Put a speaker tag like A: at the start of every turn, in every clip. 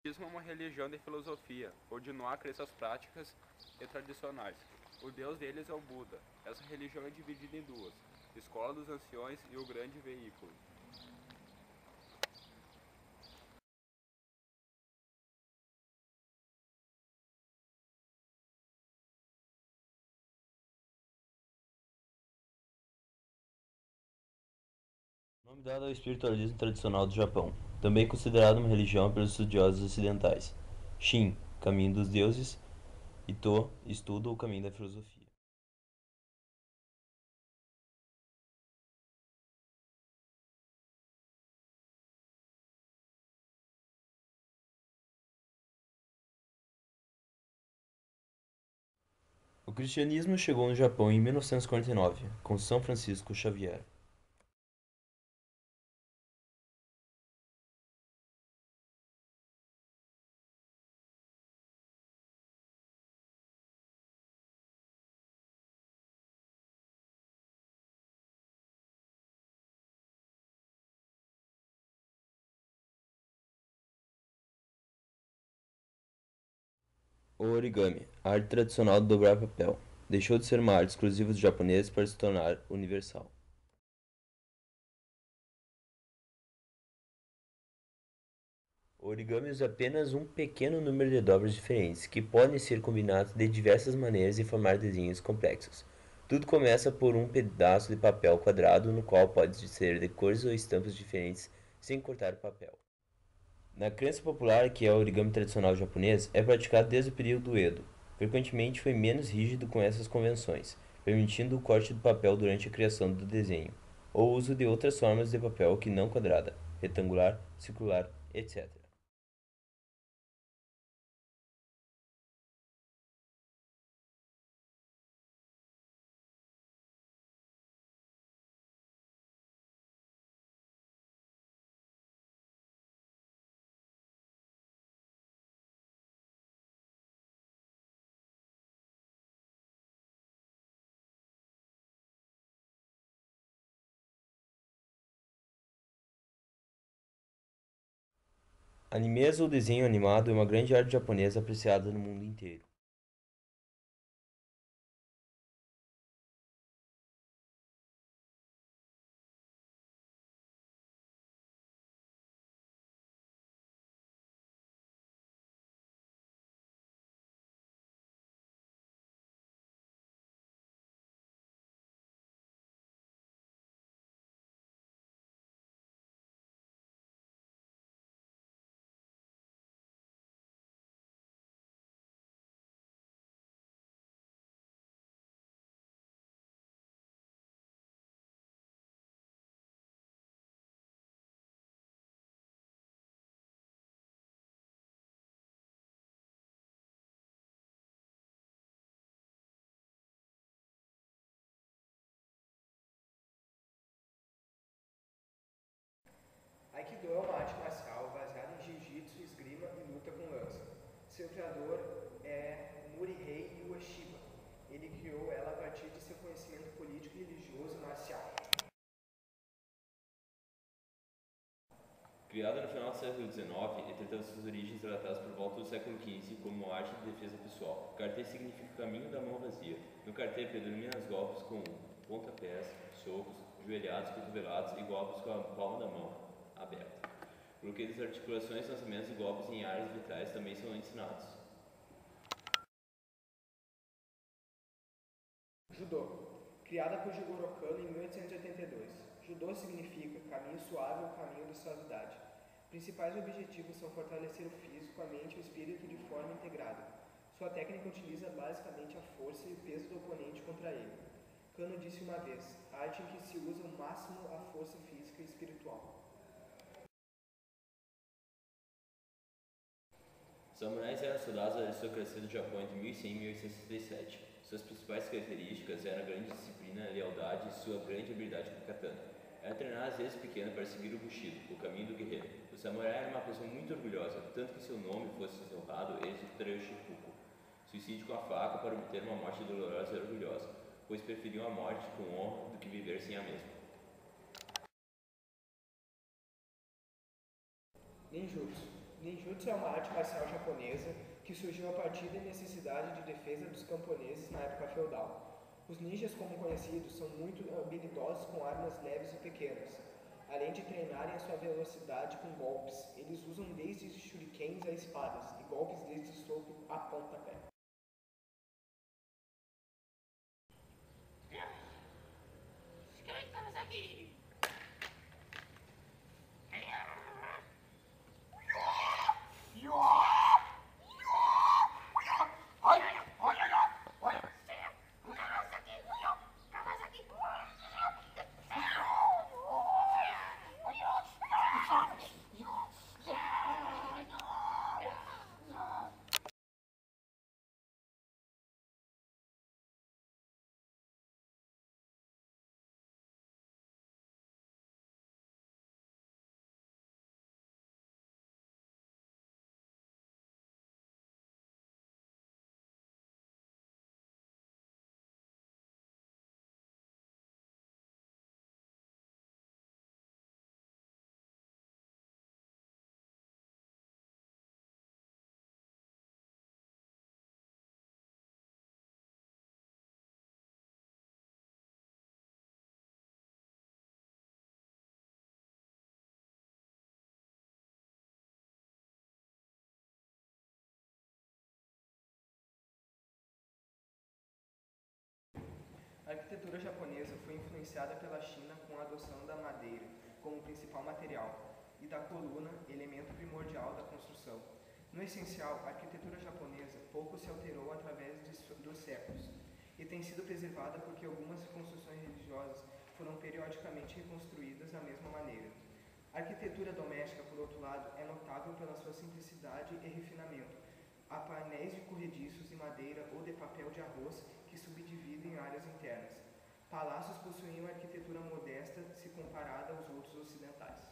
A: O budismo é uma religião de filosofia, onde não há crenças práticas e tradicionais. O deus deles é o Buda. Essa religião é dividida em duas: Escola dos Anciões e o Grande Veículo.
B: Nome dado ao espiritualismo tradicional do Japão, também considerado uma religião pelos estudiosos ocidentais. Shin, caminho dos deuses, e To, estudo ou caminho da filosofia. O cristianismo chegou no Japão em 1949, com São Francisco Xavier. O origami, a arte tradicional de dobrar papel, deixou de ser uma arte exclusiva dos japoneses para se tornar universal. O origami usa apenas um pequeno número de dobras diferentes, que podem ser combinadas de diversas maneiras e formar desenhos complexos. Tudo começa por um pedaço de papel quadrado, no qual pode ser de cores ou estampas diferentes, sem cortar o papel. Na crença popular, que é o origami tradicional japonês, é praticado desde o período Edo. Frequentemente foi menos rígido com essas convenções, permitindo o corte do papel durante a criação do desenho, ou o uso de outras formas de papel que não quadrada, retangular, circular, etc. Animes ou desenho animado é uma grande arte japonesa apreciada no mundo inteiro.
C: Aikido é uma arte marcial baseada em jiu-jitsu, esgrima e luta com lança. Seu criador é Morihei Ueshiba. Ele criou ela a partir de seu conhecimento político, religioso e marcial.
B: Criada no final do século XIX e tendo suas origens relatadas por volta do século XV como arte de defesa pessoal, karatê significa caminho da mão vazia. No karatê predominam os golpes com pontapés, socos, joelhadas, cotoveladas e golpes com a palma da mão aberta. Bloqueio das articulações, lançamentos e golpes em áreas vitais também são ensinados.
C: Judô. Criada por Jigoro Kano em 1882. Judô significa caminho suave ou caminho da suavidade. Principais objetivos são fortalecer o físico, a mente e o espírito de forma integrada. Sua técnica utiliza basicamente a força e o peso do oponente contra ele. Kano disse uma vez: arte em que se usa ao máximo a força física e espiritual.
B: Samurais eram soldados da aristocracia do Japão entre 1100 e 1867. Suas principais características eram a grande disciplina, a lealdade e sua grande habilidade com katana. Era treinado desde pequeno para seguir o Bushido, o caminho do guerreiro. O samurai era uma pessoa muito orgulhosa, tanto que se seu nome fosse honrado, ele executaria o Shippuku, suicídio com a faca para obter uma morte dolorosa e orgulhosa, pois preferiam a morte com honra do que viver sem a mesma.
C: Ninjutsu. Ninjutsu é uma arte marcial japonesa que surgiu a partir da necessidade de defesa dos camponeses na época feudal. Os ninjas, como conhecidos, são muito habilidosos com armas leves e pequenas. Além de treinarem a sua velocidade com golpes, eles usam desde shurikens a espadas e golpes desde soco a pontapé. A arquitetura japonesa foi influenciada pela China com a adoção da madeira como principal material e da coluna, elemento primordial da construção. No essencial, a arquitetura japonesa pouco se alterou através dos séculos e tem sido preservada porque algumas construções religiosas foram periodicamente reconstruídas da mesma maneira. A arquitetura doméstica, por outro lado, é notável pela sua simplicidade e refinamento. Há painéis de corrediços de madeira ou de papel de arroz que subdividem áreas internas. Palácios possuíam arquitetura modesta se comparada aos outros ocidentais.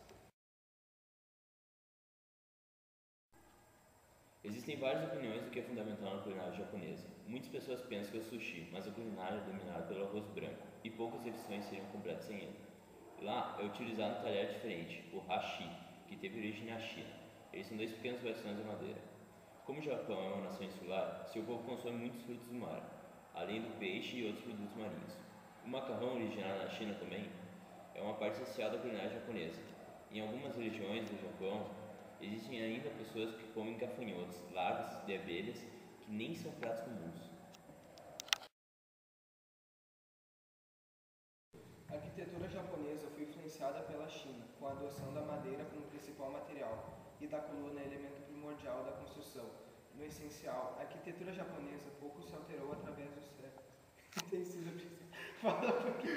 B: Existem várias opiniões do que é fundamental na culinária japonesa. Muitas pessoas pensam que é o sushi, mas a culinária é dominada pelo arroz branco, e poucas refeições seriam completas sem ele. Lá é utilizado um talher diferente, o hashi, que teve origem na China. Eles são 2 pequenos bastões de madeira. Como o Japão é uma nação insular, seu povo consome muitos frutos do mar, além do peixe e outros produtos marinhos. O macarrão, originado na China também, é uma parte essencial da culinária japonesa. Em algumas regiões do Japão, existem ainda pessoas que comem gafanhotos, larvas de abelhas, que nem são pratos comuns.
C: A arquitetura japonesa foi influenciada pela China, com a adoção da madeira como principal material e da coluna, elemento primordial da construção. No essencial, a arquitetura japonesa pouco se alterou através dos séculos. Tem sido Fala um pouquinho.